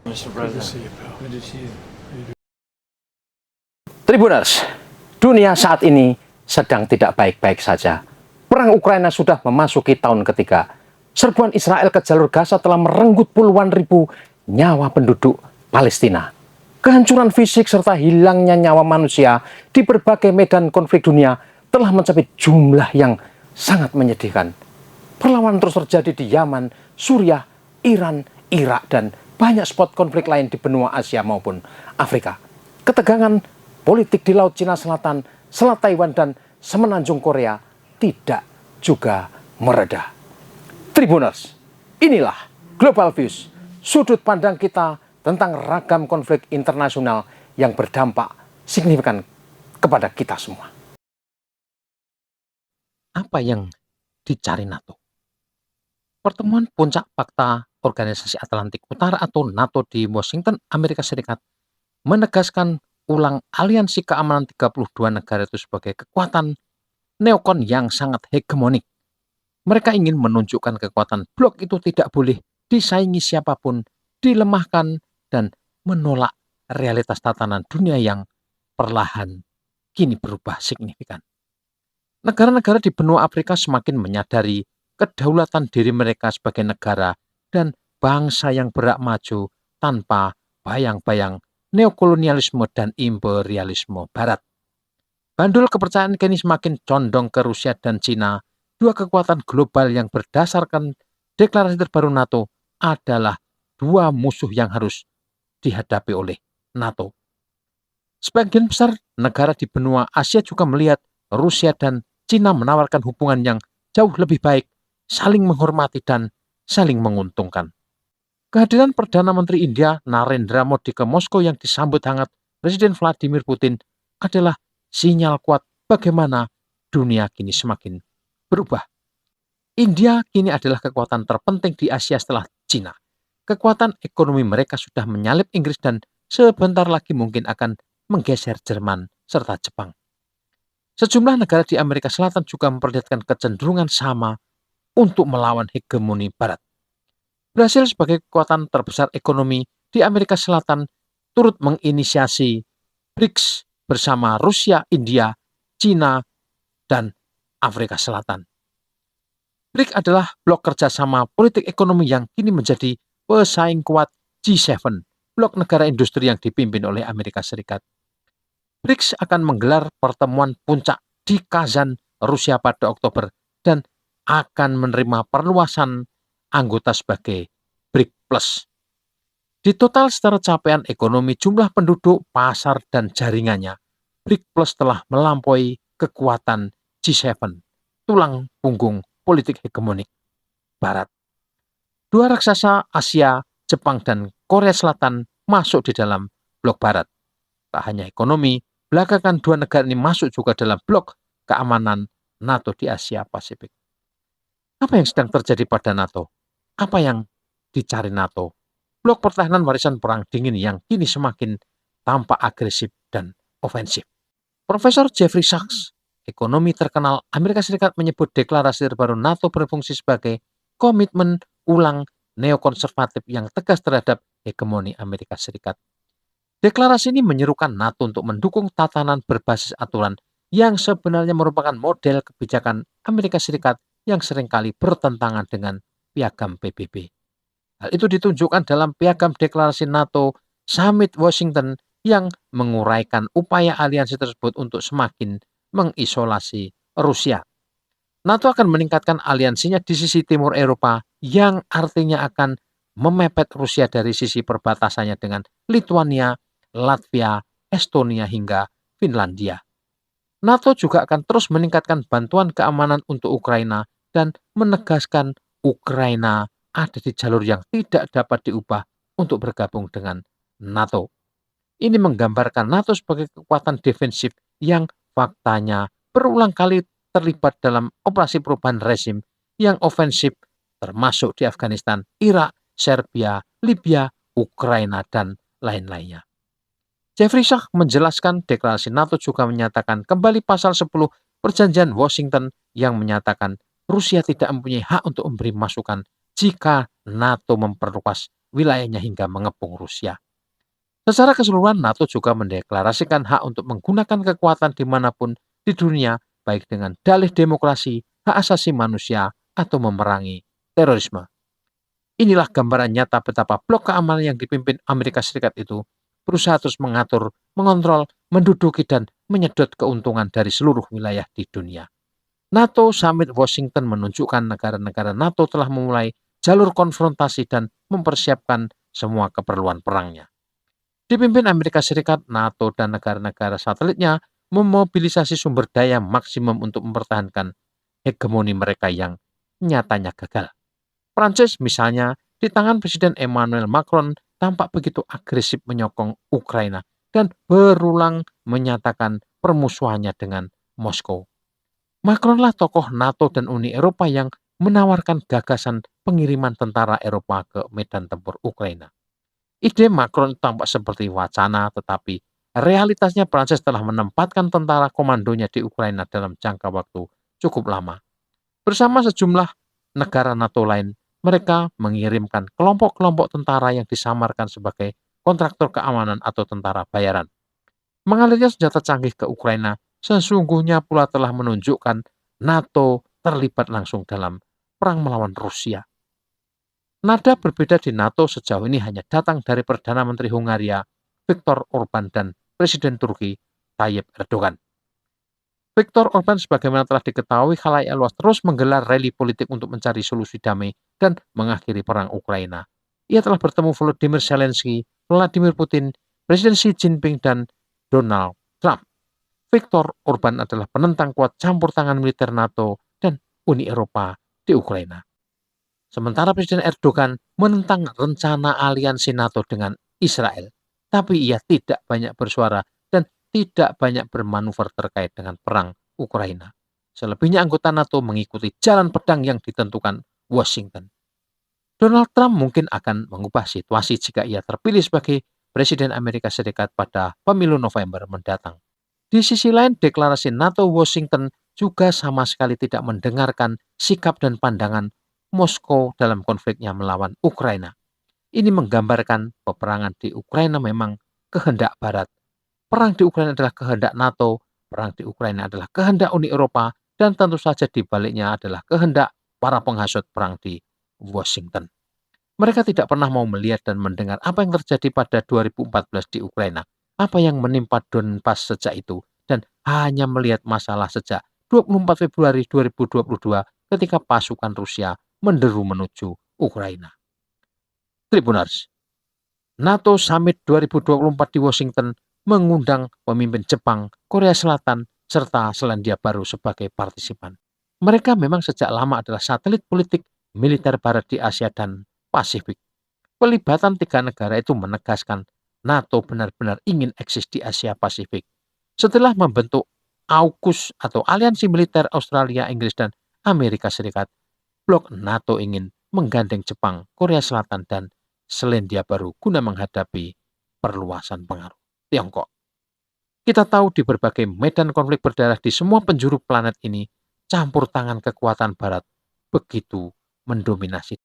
Mr. Good to President. see you, pal. Good to see you. Tribuners, dunia saat ini sedang tidak baik-baik saja. Perang Ukraina sudah memasuki tahun ketiga. Serbuan Israel ke jalur Gaza telah merenggut puluhan ribu nyawa penduduk Palestina. Kehancuran fisik serta hilangnya nyawa manusia di berbagai medan konflik dunia telah mencapai jumlah yang sangat menyedihkan. Perlawanan terus terjadi di Yaman, Suriah, Iran, Irak, dan banyak spot konflik lain di benua Asia maupun Afrika. Ketegangan politik di Laut Cina Selatan, Selat Taiwan, dan Semenanjung Korea tidak juga mereda. Tribuners, inilah Global Views, sudut pandang kita tentang ragam konflik internasional yang berdampak signifikan kepada kita semua. Apa yang dicari NATO? Pertemuan puncak fakta Organisasi Atlantik Utara atau NATO di Washington, Amerika Serikat menegaskan ulang aliansi keamanan 32 negara itu sebagai kekuatan neokon yang sangat hegemonik. Mereka ingin menunjukkan kekuatan blok itu tidak boleh disaingi siapapun, dilemahkan, dan menolak realitas tatanan dunia yang perlahan kini berubah signifikan. Negara-negara di benua Afrika semakin menyadari kedaulatan diri mereka sebagai negara dan bangsa yang berhak maju tanpa bayang-bayang neokolonialisme dan imperialisme Barat. Bandul kepercayaan kini semakin condong ke Rusia dan Cina, dua kekuatan global yang berdasarkan deklarasi terbaru NATO adalah dua musuh yang harus dihadapi oleh NATO. Sebagian besar negara di benua Asia juga melihat Rusia dan Cina menawarkan hubungan yang jauh lebih baik, saling menghormati dan saling menguntungkan. Kehadiran Perdana Menteri India Narendra Modi ke Moskow yang disambut hangat Presiden Vladimir Putin adalah sinyal kuat bagaimana dunia kini semakin berubah. India kini adalah kekuatan terpenting di Asia setelah Cina. Kekuatan ekonomi mereka sudah menyalip Inggris dan sebentar lagi mungkin akan menggeser Jerman serta Jepang. Sejumlah negara di Amerika Selatan juga memperlihatkan kecenderungan sama untuk melawan hegemoni Barat. Brasil sebagai kekuatan terbesar ekonomi di Amerika Selatan turut menginisiasi BRICS bersama Rusia, India, Cina, dan Afrika Selatan. BRICS adalah blok kerjasama politik ekonomi yang kini menjadi pesaing kuat G7, blok negara industri yang dipimpin oleh Amerika Serikat. BRICS akan menggelar pertemuan puncak di Kazan, Rusia pada Oktober dan akan menerima perluasan anggota sebagai BRIC Plus. Di total secara capaian ekonomi, jumlah penduduk, pasar, dan jaringannya, BRIC Plus telah melampaui kekuatan G7, tulang punggung politik hegemonik Barat. Dua raksasa Asia, Jepang, dan Korea Selatan masuk di dalam blok Barat. Tak hanya ekonomi, belakangan dua negara ini masuk juga dalam blok keamanan NATO di Asia Pasifik. Apa yang sedang terjadi pada NATO? Apa yang dicari NATO? Blok pertahanan warisan perang dingin yang kini semakin tampak agresif dan ofensif. Profesor Jeffrey Sachs, ekonomi terkenal Amerika Serikat, menyebut deklarasi terbaru NATO berfungsi sebagai komitmen ulang neokonservatif yang tegas terhadap hegemoni Amerika Serikat. Deklarasi ini menyerukan NATO untuk mendukung tatanan berbasis aturan yang sebenarnya merupakan model kebijakan Amerika Serikat yang seringkali bertentangan dengan piagam PBB. Hal itu ditunjukkan dalam piagam deklarasi NATO Summit Washington yang menguraikan upaya aliansi tersebut untuk semakin mengisolasi Rusia. NATO akan meningkatkan aliansinya di sisi timur Eropa yang artinya akan memepet Rusia dari sisi perbatasannya dengan Lithuania, Latvia, Estonia, hingga Finlandia. NATO juga akan terus meningkatkan bantuan keamanan untuk Ukraina dan menegaskan Ukraina ada di jalur yang tidak dapat diubah untuk bergabung dengan NATO. Ini menggambarkan NATO sebagai kekuatan defensif yang faktanya berulang kali terlibat dalam operasi perubahan rezim yang ofensif termasuk di Afghanistan, Irak, Serbia, Libya, Ukraina, dan lain-lainnya. Jeffrey Sachs menjelaskan deklarasi NATO juga menyatakan kembali pasal 10 Perjanjian Washington yang menyatakan Rusia tidak mempunyai hak untuk memberi masukan jika NATO memperluas wilayahnya hingga mengepung Rusia. Secara keseluruhan, NATO juga mendeklarasikan hak untuk menggunakan kekuatan dimanapun di dunia, baik dengan dalih demokrasi, hak asasi manusia, atau memerangi terorisme. Inilah gambaran nyata betapa blok keamanan yang dipimpin Amerika Serikat itu berusaha terus mengatur, mengontrol, menduduki, dan menyedot keuntungan dari seluruh wilayah di dunia. NATO Summit Washington menunjukkan negara-negara NATO telah memulai jalur konfrontasi dan mempersiapkan semua keperluan perangnya. Dipimpin Amerika Serikat, NATO, dan negara-negara satelitnya memobilisasi sumber daya maksimum untuk mempertahankan hegemoni mereka yang nyatanya gagal. Prancis misalnya, di tangan Presiden Emmanuel Macron tampak begitu agresif menyokong Ukraina dan berulang menyatakan permusuhannya dengan Moskow. Macronlah tokoh NATO dan Uni Eropa yang menawarkan gagasan pengiriman tentara Eropa ke medan tempur Ukraina. Ide Macron tampak seperti wacana, tetapi realitasnya Prancis telah menempatkan tentara komandonya di Ukraina dalam jangka waktu cukup lama. Bersama sejumlah negara NATO lain, mereka mengirimkan kelompok-kelompok tentara yang disamarkan sebagai kontraktor keamanan atau tentara bayaran. Mengalirnya senjata canggih ke Ukraina sesungguhnya pula telah menunjukkan NATO terlibat langsung dalam perang melawan Rusia. Nada berbeda di NATO sejauh ini hanya datang dari Perdana Menteri Hungaria, Viktor Orban, dan Presiden Turki, Tayyip Erdogan. Viktor Orban sebagaimana telah diketahui khalayak luas terus menggelar rally politik untuk mencari solusi damai dan mengakhiri perang Ukraina. Ia telah bertemu Volodymyr Zelensky, Vladimir Putin, Presiden Xi Jinping, dan Donald Trump. Viktor Orban adalah penentang kuat campur tangan militer NATO dan Uni Eropa di Ukraina. Sementara Presiden Erdogan menentang rencana aliansi NATO dengan Israel. Tapi ia tidak banyak bersuara dan tidak banyak bermanuver terkait dengan perang Ukraina. Selebihnya anggota NATO mengikuti jalan pedang yang ditentukan Washington. Donald Trump mungkin akan mengubah situasi jika ia terpilih sebagai Presiden Amerika Serikat pada pemilu November mendatang. Di sisi lain, deklarasi NATO Washington juga sama sekali tidak mendengarkan sikap dan pandangan Moskow dalam konfliknya melawan Ukraina. Ini menggambarkan peperangan di Ukraina memang kehendak Barat. Perang di Ukraina adalah kehendak NATO, perang di Ukraina adalah kehendak Uni Eropa, dan tentu saja di baliknya adalah kehendak para penghasut perang di Washington. Mereka tidak pernah mau melihat dan mendengar apa yang terjadi pada 2014 di Ukraina, apa yang menimpa Donbas sejak itu, dan hanya melihat masalah sejak 24 Februari 2022 ketika pasukan Rusia menderu menuju Ukraina. Tribuners, NATO Summit 2024 di Washington mengundang pemimpin Jepang, Korea Selatan, serta Selandia Baru sebagai partisipan. Mereka memang sejak lama adalah satelit politik militer Barat di Asia dan Pasifik. Pelibatan tiga negara itu menegaskan NATO benar-benar ingin eksis di Asia Pasifik. Setelah membentuk AUKUS atau Aliansi Militer Australia, Inggris, dan Amerika Serikat, blok NATO ingin menggandeng Jepang, Korea Selatan, dan Selandia Baru guna menghadapi perluasan pengaruh Tiongkok. Kita tahu di berbagai medan konflik berdarah di semua penjuru planet ini, campur tangan kekuatan Barat begitu mendominasi